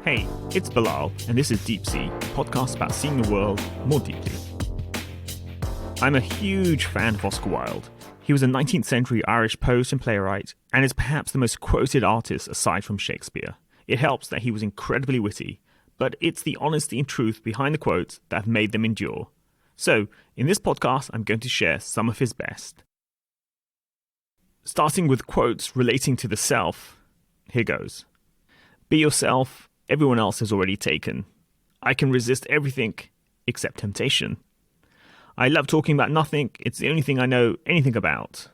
Hey, it's Bilal, and this is Deep Sea, a podcast about seeing the world more deeply. I'm a huge fan of Oscar Wilde. He was a 19th century Irish poet and playwright, and is perhaps the most quoted artist aside from Shakespeare. It helps that he was incredibly witty, but it's the honesty and truth behind the quotes that have made them endure. So, in this podcast, I'm going to share some of his best. Starting with quotes relating to the self, here goes. Be yourself, everyone else has already taken. I can resist everything except temptation. I love talking about nothing, it's the only thing I know anything about.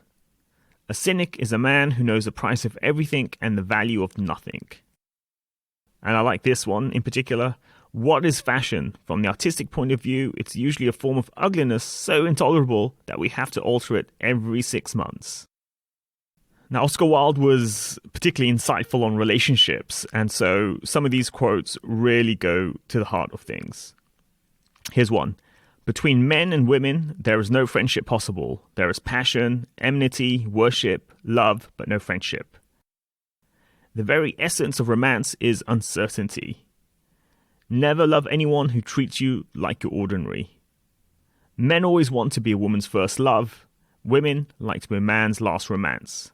A cynic is a man who knows the price of everything and the value of nothing. And I like this one in particular. What is fashion? From the artistic point of view, it's usually a form of ugliness so intolerable that we have to alter it every 6 months. Now, Oscar Wilde was particularly insightful on relationships, and so some of these quotes really go to the heart of things. Here's one. Between men and women, there is no friendship possible. There is passion, enmity, worship, love, but no friendship. The very essence of romance is uncertainty. Never love anyone who treats you like you're ordinary. Men always want to be a woman's first love. Women like to be a man's last romance.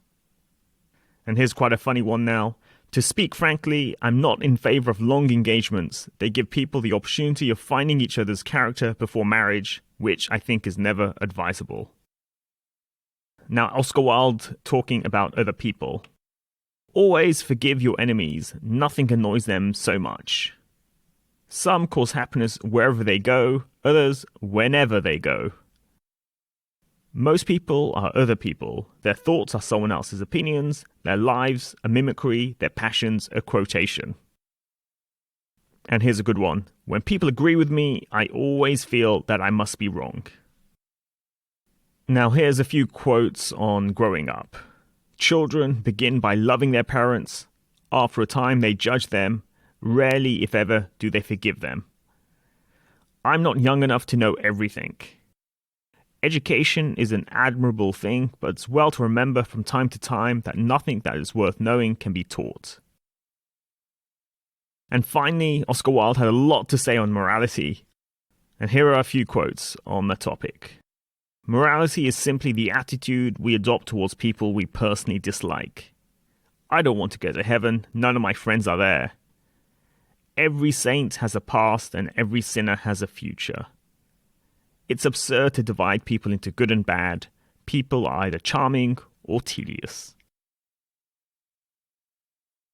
And here's quite a funny one now. To speak frankly, I'm not in favor of long engagements. They give people the opportunity of finding each other's character before marriage, which I think is never advisable. Now, Oscar Wilde talking about other people. Always forgive your enemies. Nothing annoys them so much. Some cause happiness wherever they go, others whenever they go. Most people are other people. Their thoughts are someone else's opinions, their lives a mimicry, their passions a quotation. And here's a good one. When people agree with me, I always feel that I must be wrong. Now here's a few quotes on growing up. Children begin by loving their parents. After a time they judge them. Rarely, if ever, do they forgive them. I'm not young enough to know everything. Education is an admirable thing, but it's well to remember from time to time that nothing that is worth knowing can be taught. And finally, Oscar Wilde had a lot to say on morality. And here are a few quotes on the topic. Morality is simply the attitude we adopt towards people we personally dislike. I don't want to go to heaven, none of my friends are there. Every saint has a past and every sinner has a future. It's absurd to divide people into good and bad. People are either charming or tedious.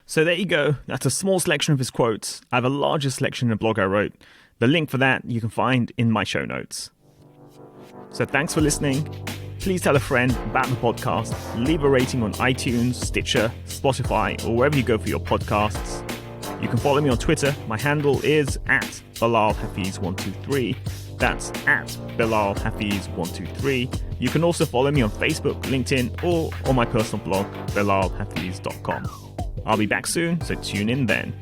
So there you go. That's a small selection of his quotes. I have a larger selection in a blog I wrote. The link for that you can find in my show notes. So thanks for listening. Please tell a friend about the podcast. Leave a rating on iTunes, Stitcher, Spotify, or wherever you go for your podcasts. You can follow me on Twitter. My handle is @BilalHafiz123. That's @BilalHafiz123. You can also follow me on Facebook, LinkedIn, or on my personal blog, bilalhafiz.com. I'll be back soon, so tune in then.